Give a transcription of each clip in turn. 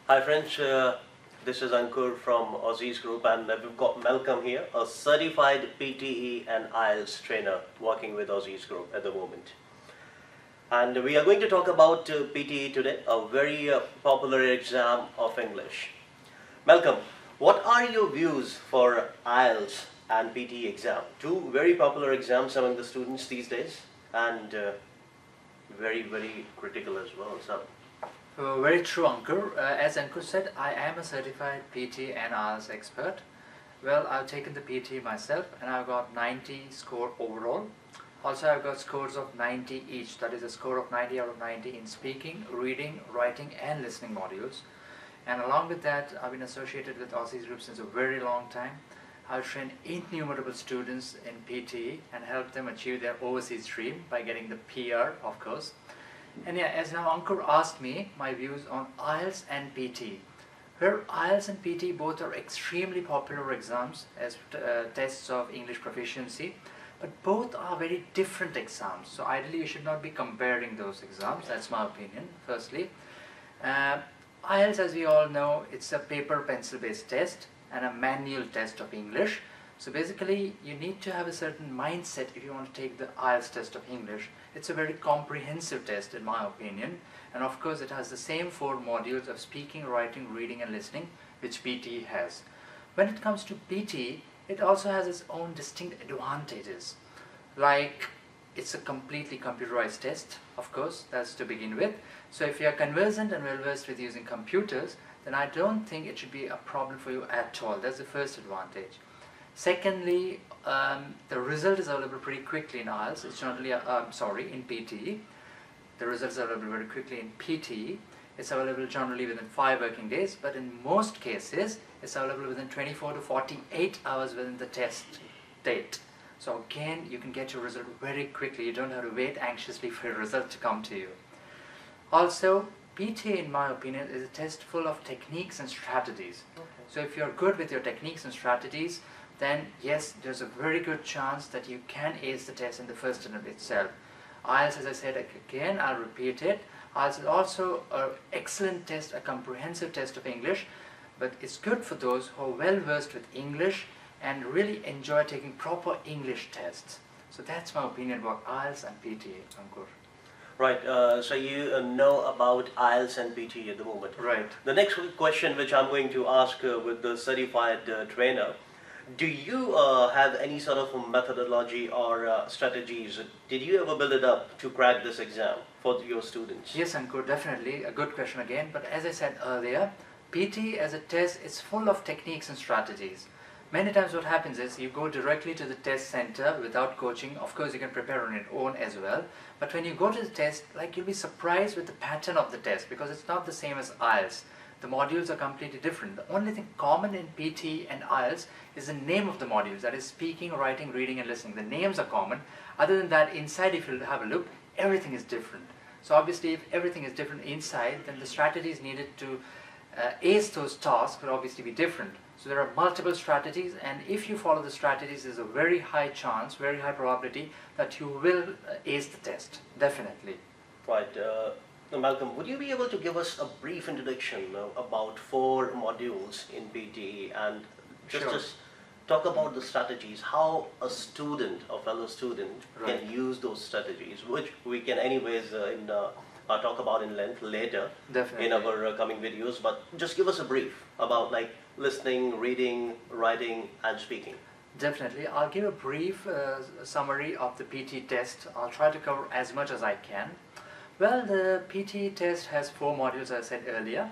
Hi friends, this is Ankur from Aussizz Group, and we've got Malcolm here, a certified PTE and IELTS trainer working with Aussizz Group at the moment. And we are going to talk about PTE today, a very popular exam of English. Malcolm, what are your views for IELTS and PTE exam? Two very popular exams among the students these days, and very critical as well. So. Very true, Ankur. As Ankur said, I am a certified PT and IELTS expert. Well, I've taken the PT myself and I've got 90 score overall. Also, I've got scores of 90 each. That is a score of 90 out of 90 in speaking, reading, writing and listening modules. And along with that, I've been associated with Aussizz Group since a very long time. I've trained innumerable students in PT and helped them achieve their overseas dream by getting the PR, of course. And yeah, as now Ankur asked me my views on IELTS and PT. Where IELTS and PT both are extremely popular exams as tests of English proficiency, but both are very different exams. So ideally you should not be comparing those exams, that's my opinion, firstly. IELTS, as we all know, it's a paper pencil based test and a manual test of English. So basically you need to have a certain mindset if you want to take the IELTS test of English. It's a very comprehensive test in my opinion, and of course it has the same 4 modules of speaking, writing, reading and listening which PT has. When it comes to PT, it also has its own distinct advantages, like it's a completely computerized test, of course, that's to begin with. So if you are conversant and well versed with using computers, then I don't think it should be a problem for you at all. That's the first advantage. Secondly, the result is available pretty quickly in IELTS. It's generally, in PT. The results are available very quickly in PT. It's available generally within 5 working days, but in most cases, it's available within 24 to 48 hours within the test date. So again, you can get your result very quickly. You don't have to wait anxiously for your result to come to you. Also, PT, in my opinion, is a test full of techniques and strategies. Okay. So if you're good with your techniques and strategies, then yes, there's a very good chance that you can ace the test in the first attempt itself. IELTS, as I said again, I'll repeat it, IELTS is also an excellent test, a comprehensive test of English, but it's good for those who are well versed with English and really enjoy taking proper English tests. So that's my opinion about IELTS and PT, Ankur. Right, so you know about IELTS and PT at the moment. Right. The next question which I'm going to ask with the certified trainer, do you have any sort of methodology or strategies? Did you ever build it up to crack this exam for your students? Yes, Ankur, definitely. A good question again. But as I said earlier, PT as a test is full of techniques and strategies. Many times what happens is you go directly to the test center without coaching. Of course, you can prepare on your own as well. But when you go to the test, you'll be surprised with the pattern of the test because it's not the same as IELTS. The modules are completely different. The only thing common in PT and IELTS is the name of the modules, that is speaking, writing, reading and listening. The names are common. Other than that, inside, if you have a look, everything is different. So obviously if everything is different inside, then the strategies needed to ace those tasks will obviously be different. So there are multiple strategies, and if you follow the strategies, there's a very high chance, very high probability that you will ace the test, definitely. Right. Malcolm, would you be able to give us a brief introduction about 4 modules in PTE and just talk about the strategies, how a student, a fellow student, right, can use those strategies, which we can anyways talk about in length later. Definitely. In our coming videos, but just give us a brief about listening, reading, writing and speaking. Definitely. I'll give a brief summary of the PT test. I'll try to cover as much as I can. Well, the PT test has 4 modules, as I said earlier.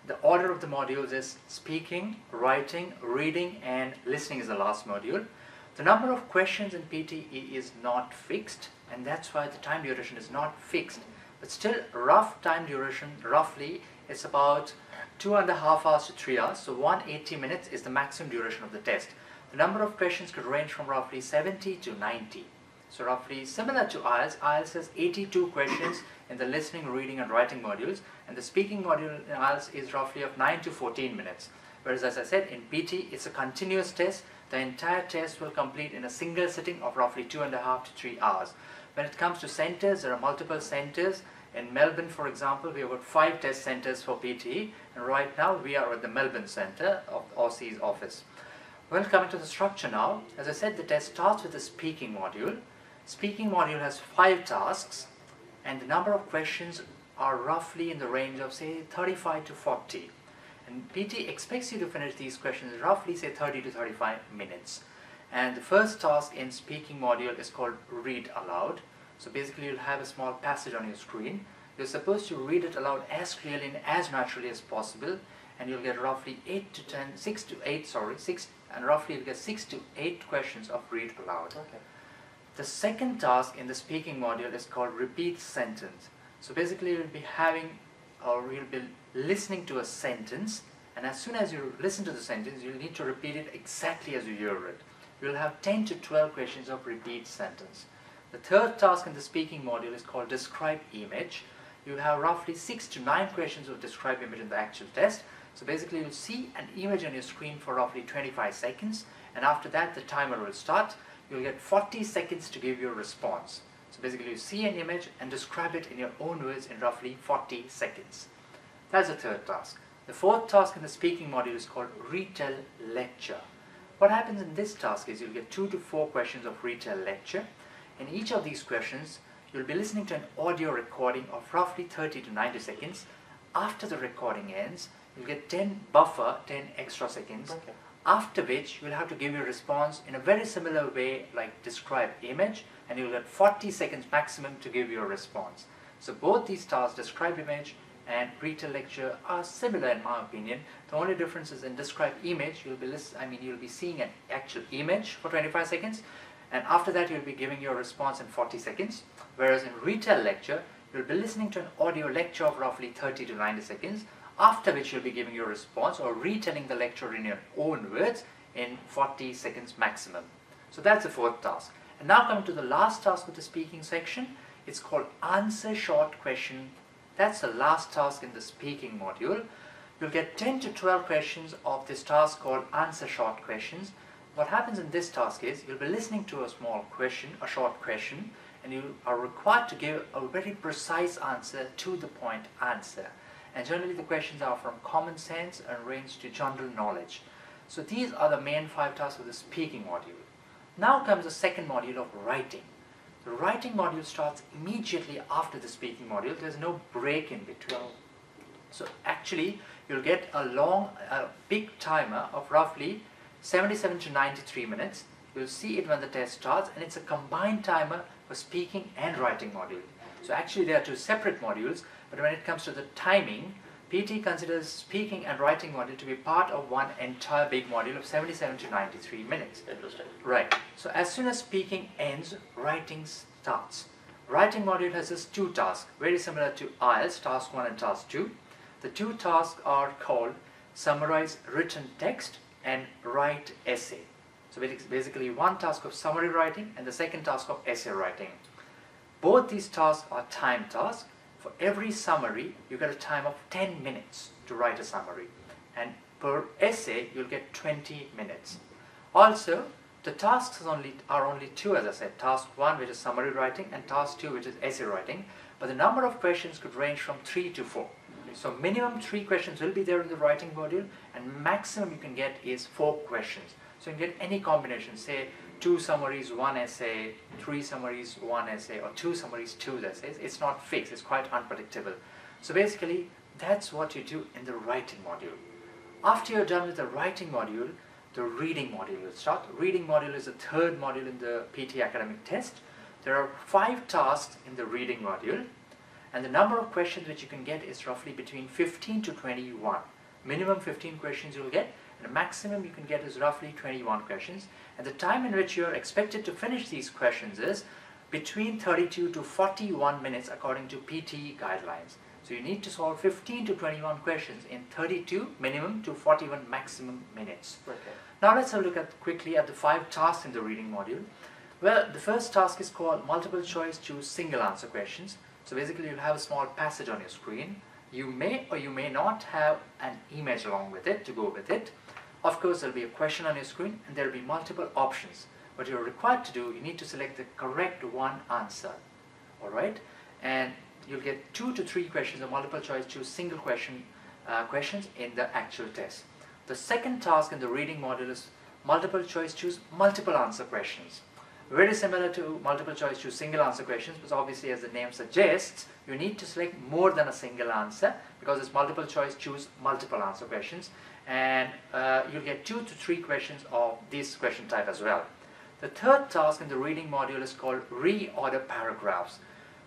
The order of the modules is speaking, writing, reading and listening is the last module. The number of questions in PTE is not fixed, and that's why the time duration is not fixed. But still, rough time duration, roughly, is about 2.5 hours to 3 hours. So 180 minutes is the maximum duration of the test. The number of questions could range from roughly 70 to 90. So roughly similar to IELTS, IELTS has 82 questions in the listening, reading and writing modules, and the speaking module in IELTS is roughly of 9 to 14 minutes. Whereas as I said, in PT it's a continuous test. The entire test will complete in a single sitting of roughly 2.5 to 3 hours. When it comes to centres, there are multiple centres. In Melbourne, for example, we have got 5 test centres for PTE, and right now we are at the Melbourne Centre of Aussizz office. Well, coming to the structure now, as I said, the test starts with the speaking module. Speaking module has 5 tasks, and the number of questions are roughly in the range of say 35 to 40. And PT expects you to finish these questions roughly say 30 to 35 minutes. And the first task in speaking module is called read aloud. So basically you'll have a small passage on your screen. You're supposed to read it aloud as clearly and as naturally as possible, and you'll get roughly 6 to 8 questions of read aloud. Okay. The second task in the speaking module is called repeat sentence. So basically you'll be listening to a sentence, and as soon as you listen to the sentence, you'll need to repeat it exactly as you hear it. You'll have 10 to 12 questions of repeat sentence. The third task in the speaking module is called describe image. You have roughly 6 to 9 questions of describe image in the actual test. So basically you'll see an image on your screen for roughly 25 seconds, and after that the timer will start. You'll get 40 seconds to give your response. So basically you see an image and describe it in your own words in roughly 40 seconds. That's the third task. The fourth task in the speaking module is called retell lecture. What happens in this task is you'll get 2 to 4 questions of retell lecture. In each of these questions, you'll be listening to an audio recording of roughly 30 to 90 seconds. After the recording ends, you'll get 10 extra seconds. Okay. After which, you'll have to give your response in a very similar way like describe image, and you'll get 40 seconds maximum to give your response. So both these tasks, describe image and retell lecture, are similar in my opinion. The only difference is in describe image, you'll be seeing an actual image for 25 seconds, and after that you'll be giving your response in 40 seconds. Whereas in retell lecture, you'll be listening to an audio lecture of roughly 30 to 90 seconds, after which you'll be giving your response or retelling the lecture in your own words in 40 seconds maximum. So that's the fourth task. And now coming to the last task of the speaking section, it's called answer short question. That's the last task in the speaking module. You'll get 10 to 12 questions of this task called answer short questions. What happens in this task is you'll be listening to a small question, a short question, and you are required to give a very precise answer, to the point answer. And generally the questions are from common sense and range to general knowledge. So these are the main 5 tasks of the speaking module. Now comes the second module of writing. The writing module starts immediately after the speaking module. There's no break in between. So actually you'll get a big timer of roughly 77 to 93 minutes. You'll see it when the test starts, and it's a combined timer for speaking and writing module. So actually there are 2 separate modules, but when it comes to the timing, PT considers speaking and writing module to be part of one entire big module of 77 to 93 minutes. Interesting. Right. So as soon as speaking ends, writing starts. Writing module has just 2 tasks, very similar to IELTS, task 1 and task 2. The 2 tasks are called summarize written text and write essay. So basically one task of summary writing and the second task of essay writing. Both these tasks are time tasks. For every summary, you get a time of 10 minutes to write a summary. And per essay, you'll get 20 minutes. Also, the tasks are only 2, as I said. Task 1, which is summary writing, and task 2, which is essay writing. But the number of questions could range from 3 to 4. So minimum 3 questions will be there in the writing module, and maximum you can get is 4 questions. So you can get any combination, say 2 summaries, 1 essay, 3 summaries, 1 essay, or 2 summaries, 2 essays. It's not fixed, it's quite unpredictable. So basically, that's what you do in the writing module. After you're done with the writing module, the reading module will start. Reading module is the 3rd module in the PT academic test. There are 5 tasks in the reading module, and the number of questions which you can get is roughly between 15 to 21. Minimum 15 questions you'll get, and the maximum you can get is roughly 21 questions. And the time in which you are expected to finish these questions is between 32 to 41 minutes according to PTE guidelines. So you need to solve 15 to 21 questions in 32 minimum to 41 maximum minutes. Okay. Now let's have a look quickly at the 5 tasks in the reading module. Well, the first task is called multiple choice choose single answer questions. So basically you'll have a small passage on your screen. You may or you may not have an image along with it to go with it. Of course, there will be a question on your screen and there will be multiple options. what you're required to do, you need to select the correct one answer. Alright, and you'll get 2 to 3 questions of multiple choice choose single question questions in the actual test. The second task in the reading module is multiple choice choose multiple answer questions. Very similar to multiple choice choose single answer questions, because obviously, as the name suggests, you need to select more than a single answer because it's multiple choice choose multiple answer questions, and you'll get 2 to 3 questions of this question type as well. The third task in the reading module is called reorder paragraphs.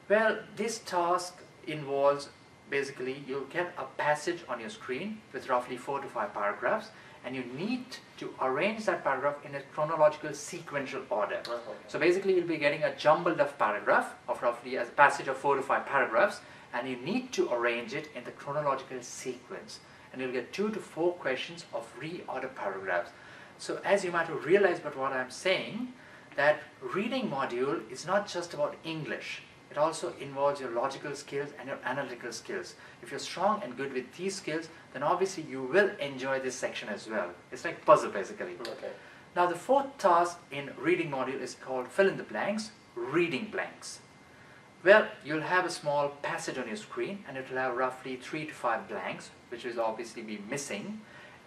Well, this task involves basically you'll get a passage on your screen with roughly 4 to 5 paragraphs, and you need to arrange that paragraph in a chronological sequential order. So basically you'll be getting a jumbled up paragraph of roughly a passage of 4 to 5 paragraphs, and you need to arrange it in the chronological sequence, and you'll get 2 to 4 questions of reorder paragraphs. So as you might have realized by what I'm saying, that reading module is not just about English. It also involves your logical skills and your analytical skills. If you're strong and good with these skills, then obviously you will enjoy this section as well. It's like puzzle basically. Okay. Now the fourth task in reading module is called fill in the blanks, reading blanks. Well, you'll have a small passage on your screen, and it will have roughly 3 to 5 blanks, which will obviously be missing.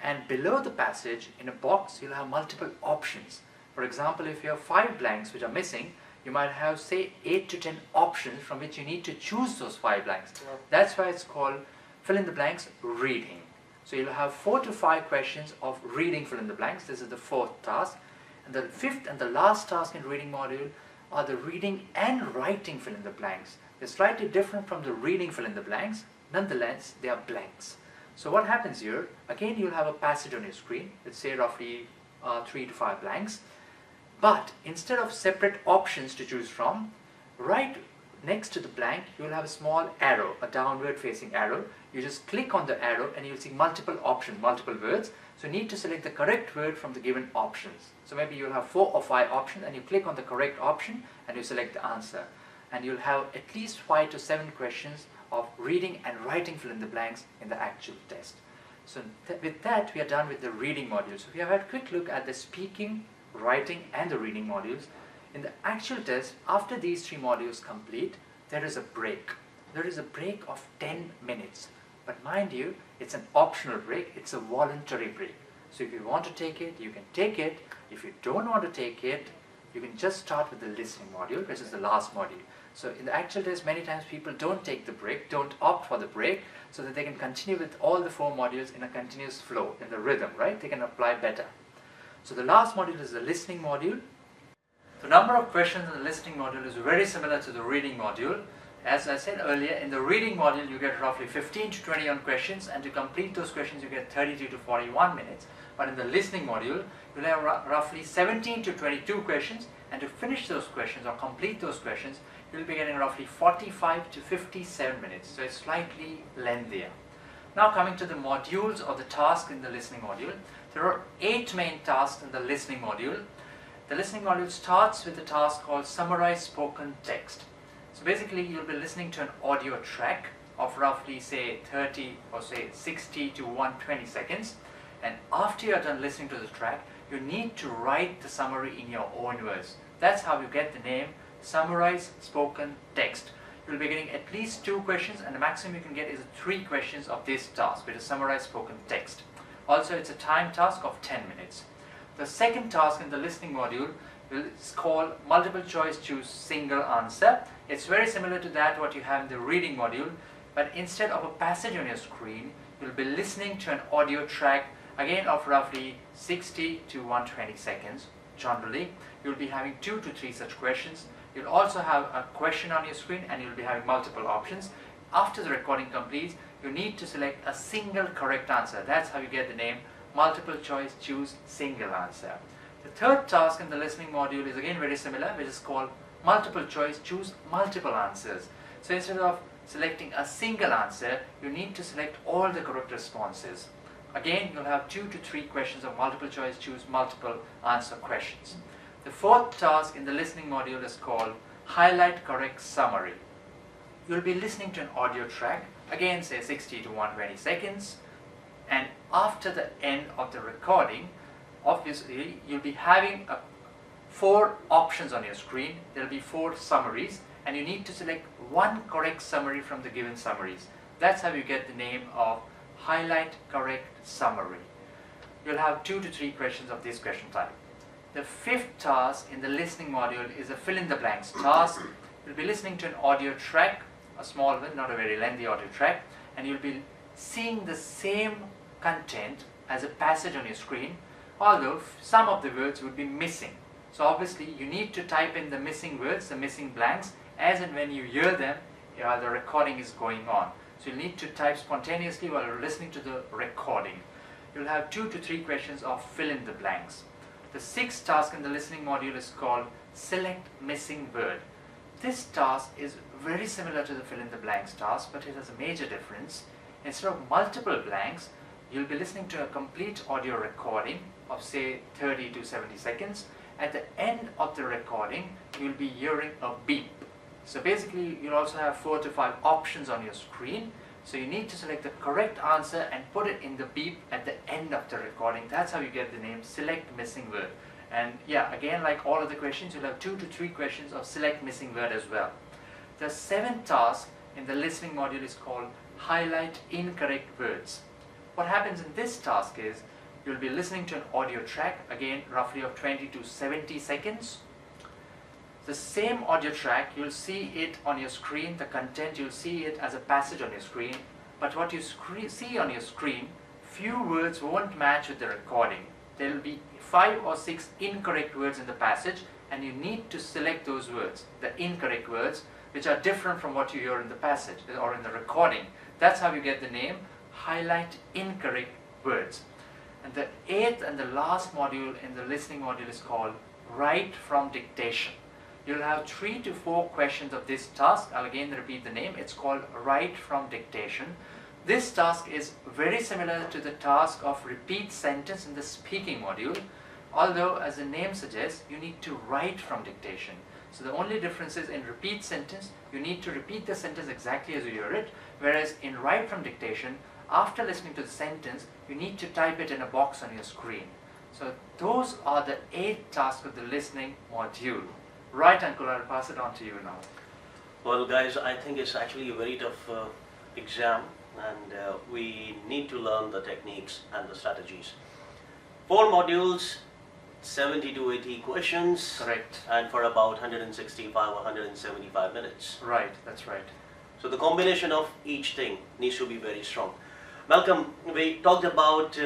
And below the passage, in a box, you'll have multiple options. For example, if you have 5 blanks which are missing, you might have, say, 8 to 10 options from which you need to choose those 5 blanks. That's why it's called fill in the blanks reading. So you'll have 4 to 5 questions of reading fill in the blanks. This is the fourth task. And the fifth and the last task in reading module are the reading and writing fill in the blanks. They're slightly different from the reading fill in the blanks. Nonetheless, they are blanks. So what happens here, again you'll have a passage on your screen, let's say roughly 3 to 5 blanks. But instead of separate options to choose from, right next to the blank, you will have a small arrow, a downward facing arrow. You just click on the arrow and you'll see multiple options, multiple words. So you need to select the correct word from the given options. So maybe you'll have 4 or 5 options, and you click on the correct option and you select the answer. And you'll have at least 5 to 7 questions of reading and writing fill in the blanks in the actual test. So with that, we are done with the reading module. So we have had a quick look at the speaking, writing and the reading modules. In the actual test, after these 3 modules complete, there is a break. There is a break of 10 minutes. But mind you, it's an optional break, it's a voluntary break. So if you want to take it, you can take it. If you don't want to take it, you can just start with the listening module, which is the last module. So in the actual test, many times people don't take the break, don't opt for the break, so that they can continue with all the 4 modules in a continuous flow, in the rhythm, right? They can apply better. So the last module is the listening module. The number of questions in the listening module is very similar to the reading module. As I said earlier, in the reading module you get roughly 15 to 21 questions, and to complete those questions you get 32 to 41 minutes. But in the listening module, you'll have roughly 17 to 22 questions, and to finish those questions or complete those questions, you'll be getting roughly 45 to 57 minutes. So it's slightly lengthier. Now coming to the modules or the task in the listening module, there are 8 main tasks in the listening module. The listening module starts with a task called summarize spoken text. So basically you'll be listening to an audio track of roughly say 30 or say 60 to 120 seconds, and after you're done listening to the track, you need to write the summary in your own words. That's how you get the name summarize spoken text. You'll be getting at least 2 questions, and the maximum you can get is 3 questions of this task, which is summarize spoken text. Also, it's a time task of 10 minutes. The second task in the listening module is called multiple choice choose single answer. It's very similar to that what you have in the reading module, but instead of a passage on your screen, you'll be listening to an audio track again of roughly 60 to 120 seconds. Generally, you'll be having 2 to 3 such questions. You'll also have a question on your screen, and you'll be having multiple options. After the recording completes, you need to select a single correct answer. That's how you get the name multiple choice choose single answer. The third task in the listening module is again very similar, which is called multiple choice choose multiple answers. So instead of selecting a single answer, you need to select all the correct responses. Again, you'll have 2 to 3 questions of multiple choice choose multiple answer questions. The fourth task in the listening module is called highlight correct summary. You'll be listening to an audio track, again say 60 to 120 seconds, and after the end of the recording, obviously you'll be having a 4 options on your screen. There will be 4 summaries, and you need to select one correct summary from the given summaries. That's how you get the name of highlight correct summary. You'll have 2 to 3 questions of this question type. The 5th task in the listening module is a fill in the blanks task. You'll be listening to an audio track, a small one, not a very lengthy audio track, and you'll be seeing the same content as a passage on your screen, although some of the words would be missing. So obviously you need to type in the missing words, the missing blanks, as and when you hear them, the recording is going on. So you'll need to type spontaneously while you're listening to the recording. You'll have 2 to 3 questions of fill in the blanks. The 6th task in the listening module is called select missing word. This task is very similar to the fill in the blanks task, but it has a major difference. Instead of multiple blanks, you'll be listening to a complete audio recording of say 30 to 70 seconds. At the end of the recording, you'll be hearing a beep. So basically, you'll also have 4 to 5 options on your screen. So you need to select the correct answer and put it in the beep at the end of the recording. That's how you get the name select missing word. And yeah, again, like all of the questions, you'll have 2 to 3 questions of select missing word as well. The 7th task in the listening module is called highlight incorrect words. What happens in this task is you'll be listening to an audio track, again roughly of 20 to 70 seconds. The same audio track, you'll see it on your screen, the content, you'll see it as a passage on your screen, but what you see on your screen, few words won't match with the recording. There will be 5 or 6 incorrect words in the passage, and you need to select those words, the incorrect words, which are different from what you hear in the passage or in the recording. That's how you get the name highlight incorrect words. And the 8th and the last module in the listening module is called write from dictation. You'll have 3 to 4 questions of this task. I'll again repeat the name. It's called write from dictation. This task is very similar to the task of repeat sentence in the speaking module, although as the name suggests, you need to write from dictation. So the only difference is in repeat sentence, you need to repeat the sentence exactly as you hear it, whereas in write from dictation, after listening to the sentence, you need to type it in a box on your screen. So those are the 8 tasks of the listening module. Right, Uncle, I'll pass it on to you now. Well, guys, I think it's actually a very tough exam, and we need to learn the techniques and the strategies. 4 modules, 70 to 80 questions. Correct. And for about 165 or 175 minutes. Right, that's right. So the combination of each thing needs to be very strong. Malcolm, we talked about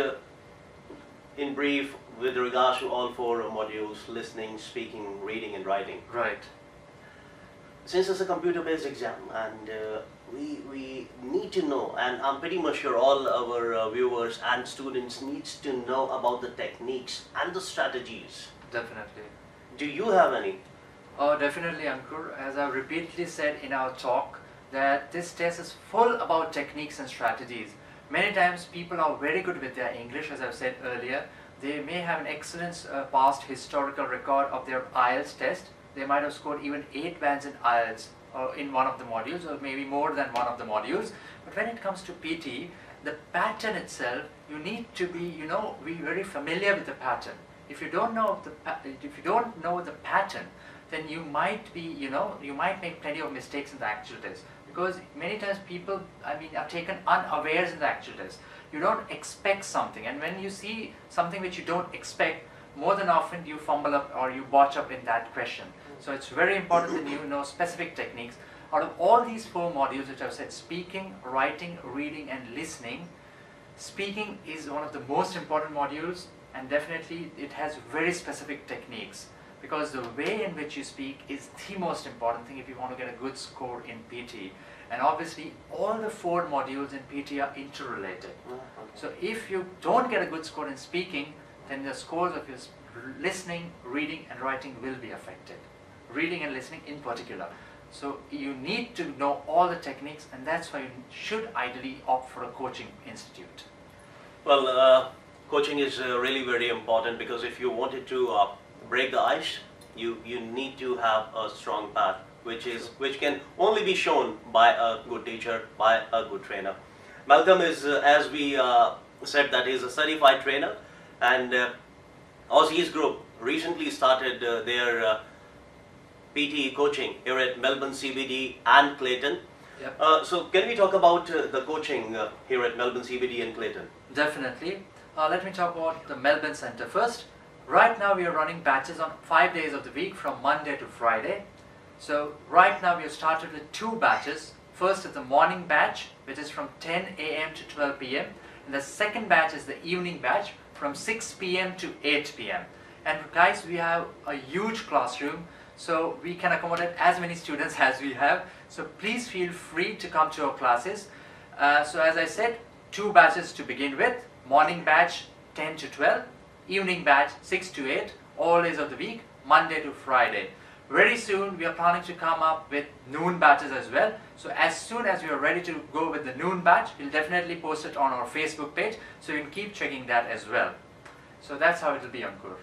in brief with regards to all 4 modules, listening, speaking, reading and writing. Right. Since it's a computer-based exam, and we need to know, and I'm pretty much sure all our viewers and students needs to know about the techniques and the strategies. Definitely. Do you have any? Oh, definitely, Ankur. As I've repeatedly said in our talk, that this test is full about techniques and strategies. Many times people are very good with their English, as I've said earlier. They may have an excellent past historical record of their IELTS test. They might have scored even 8 bands in IELTS in one of the modules, or maybe more than one of the modules. But when it comes to PT, the pattern itself, you need to be, be very familiar with the pattern. If you don't know the pattern, then you might be, you might make plenty of mistakes in the actual test. Because many times people, are taken unawares in the actual test. You don't expect something, and when you see something which you don't expect, more than often you fumble up or you botch up in that question. So it's very important that you know specific techniques. Out of all these 4 modules which I've said, speaking, writing, reading and listening, speaking is one of the most important modules, and definitely it has very specific techniques, because the way in which you speak is the most important thing if you want to get a good score in PT. And obviously all the 4 modules in PT are interrelated. So if you don't get a good score in speaking, then the scores of your listening, reading and writing will be affected. Reading and listening in particular. So you need to know all the techniques, and that's why you should ideally opt for a coaching institute. Well, coaching is really very important, because if you wanted to break the ice, you need to have a strong path, which can only be shown by a good teacher, by a good trainer. Malcolm is, as we said, that is a certified trainer, and Aussizz Group recently started their PTE coaching here at Melbourne CBD and Clayton. Yep. So can we talk about the coaching here at Melbourne CBD and Clayton? Definitely. Let me talk about the Melbourne Centre first. Right now we are running batches on 5 days of the week from Monday to Friday. So right now we have started with 2 batches. First is the morning batch, which is from 10 a.m. to 12 p.m. and the second batch is the evening batch from 6 p.m. to 8 p.m. And guys, we have a huge classroom, so we can accommodate as many students as we have. So please feel free to come to our classes. So as I said, 2 batches to begin with. Morning batch 10 to 12, evening batch 6 to 8, all days of the week, Monday to Friday. Very soon we are planning to come up with noon batches as well. So as soon as we are ready to go with the noon batch, we'll definitely post it on our Facebook page, so you can keep checking that as well. So that's how it will be, Ankur.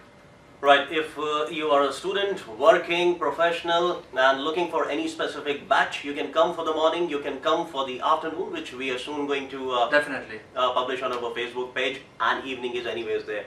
Right, if you are a student, working, professional and looking for any specific batch, you can come for the morning, you can come for the afternoon, which we are soon going to Definitely publish on our Facebook page, and evening is anyways there.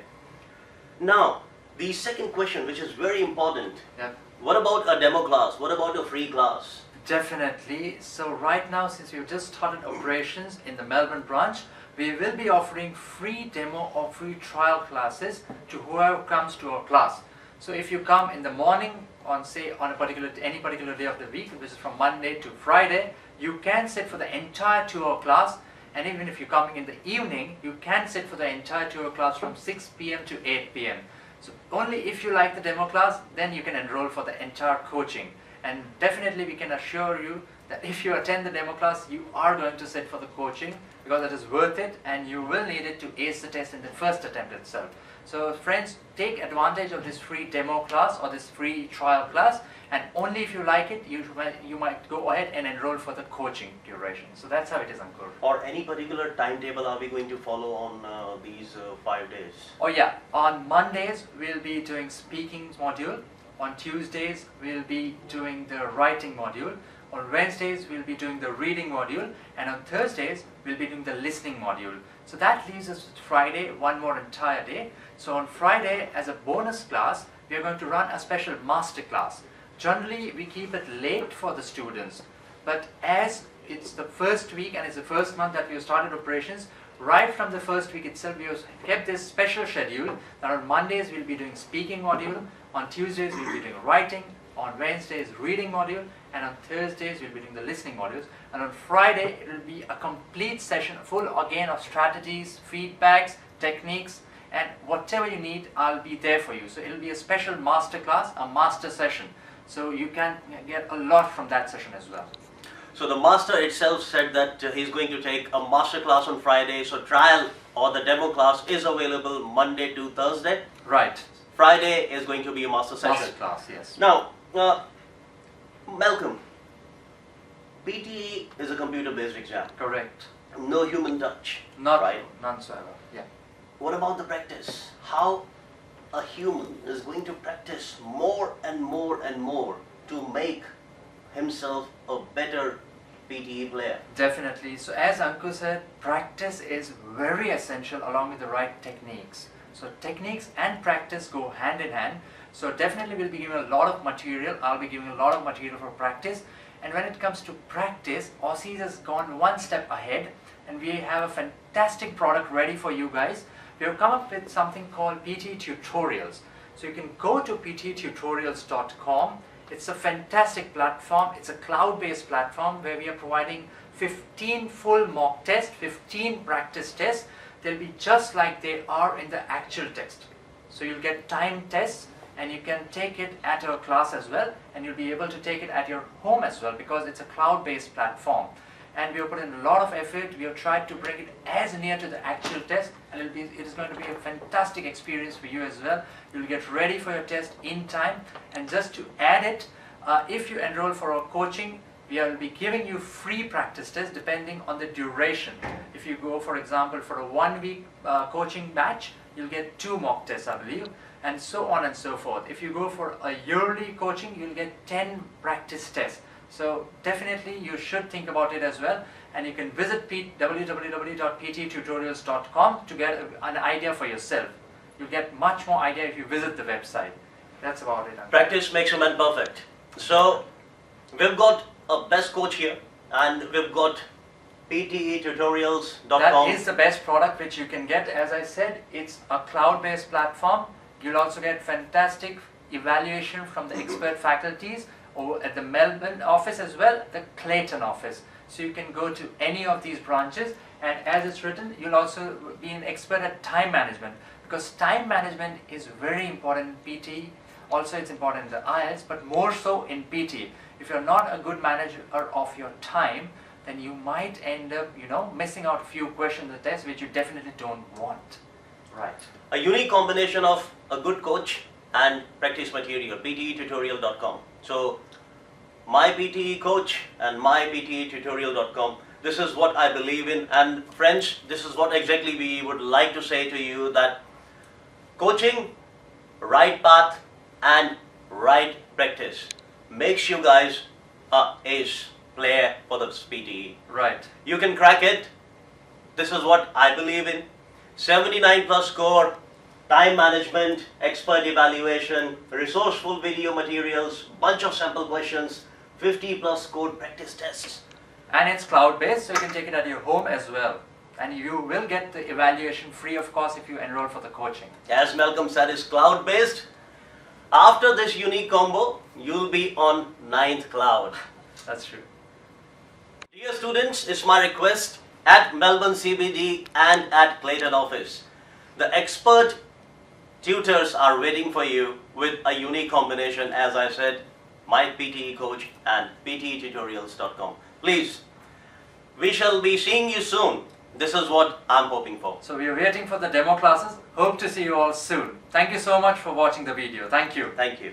Now, the second question, which is very important, Yep. what about a demo class? What about a free class? Definitely. So right now, since we've just started operations in the Melbourne branch, we will be offering free demo or free trial classes to whoever comes to our class. So if you come in the morning on, say, on any particular day of the week, which is from Monday to Friday, you can sit for the entire 2-hour class. And even if you're coming in the evening, you can sit for the entire 2-hour class from 6 p.m. to 8 p.m. So only if you like the demo class, then you can enroll for the entire coaching. And definitely we can assure you that if you attend the demo class, you are going to sit for the coaching, because it is worth it and you will need it to ace the test in the first attempt itself. So friends, take advantage of this free demo class or this free trial class, and only if you like it, you might go ahead and enroll for the coaching duration. So that's how it is, Ankur. Or any particular timetable are we going to follow on these 5 days? Oh yeah, on Mondays we'll be doing speaking module. On Tuesdays we'll be doing the writing module. On Wednesdays we'll be doing the reading module, and on Thursdays we'll be doing the listening module. So that leaves us with Friday, one more entire day. So on Friday, as a bonus class, we are going to run a special master class. Generally we keep it late for the students, but as it's the first week and it's the first month that we have started operations, right from the first week itself we have kept this special schedule that on Mondays we'll be doing speaking module, on Tuesdays we'll be doing writing, on Wednesdays reading module, and on Thursdays we'll be doing the listening modules, and on Friday it will be a complete session full again of strategies, feedbacks, techniques, and whatever you need, I'll be there for you. So it will be a special master class, a master session, so you can get a lot from that session as well. So the master itself said that he's going to take a master class on Friday, so trial or the demo class is available Monday to Thursday. Right. Friday is going to be a master session. Master class, yes. Now, Malcolm, PTE is a computer-based exam. Correct. No human touch. Not right. None whatsoever. Yeah. What about the practice? How a human is going to practice more and more and more to make himself a better PTE player? Definitely. So as Ankur said, practice is very essential along with the right techniques. So techniques and practice go hand in hand. So definitely we'll be giving a lot of material. I'll be giving a lot of material for practice. And when it comes to practice, Aussizz has gone one step ahead, and we have a fantastic product ready for you guys. We have come up with something called PTE tutorials. So you can go to ptetutorials.com. It's a fantastic platform. It's a cloud-based platform where we are providing 15 full mock tests, 15 practice tests. They'll be just like they are in the actual test. So you'll get time tests, and you can take it at our class as well, and you'll be able to take it at your home as well, because it's a cloud-based platform. And we have put in a lot of effort. We have tried to bring it as near to the actual test, and it is going to be a fantastic experience for you as well. You'll get ready for your test in time. And just to add it, if you enroll for our coaching, we will be giving you free practice tests depending on the duration. If you go, for example, for a 1-week coaching batch, you'll get 2 mock tests, I believe, and so on and so forth. If you go for a yearly coaching, you'll get 10 practice tests. So definitely you should think about it as well, and you can visit www.ptetutorials.com to get an idea for yourself. You'll get much more idea if you visit the website. That's about it. Uncle. Practice makes a man perfect. So we've got a best coach here, and we've got PTEtutorials.com. That is the best product which you can get. As I said, it's a cloud-based platform. You'll also get fantastic evaluation from the expert faculties or at the Melbourne office as well, the Clayton office. So you can go to any of these branches, and as it's written, you'll also be an expert at time management, because time management is very important in PTE. Also it's important in the IELTS, but more so in PTE. If you're not a good manager of your time, then you might end up, missing out a few questions in the test which you definitely don't want. Right. A unique combination of a good coach and practice material, PTEtutorial.com. So my PTE coach and my PTEtutorial.com. This is what I believe in, and friends, this is what exactly we would like to say to you, that coaching, right path and right practice makes you guys a ace player for the PTE. Right. You can crack it. This is what I believe in. 79 plus score, time management, expert evaluation, resourceful video materials, bunch of sample questions, 50 plus scored practice tests. And it's cloud-based, so you can take it at your home as well. And you will get the evaluation free of cost if you enroll for the coaching. As Malcolm said, it's cloud-based. After this unique combo, you'll be on 9th cloud. That's true. Dear students, it's my request at Melbourne CBD and at Clayton office. The expert tutors are waiting for you with a unique combination, as I said, my PTE coach and PTEtutorials.com. Please, we shall be seeing you soon. This is what I'm hoping for. So we are waiting for the demo classes. Hope to see you all soon. Thank you so much for watching the video. Thank you. Thank you.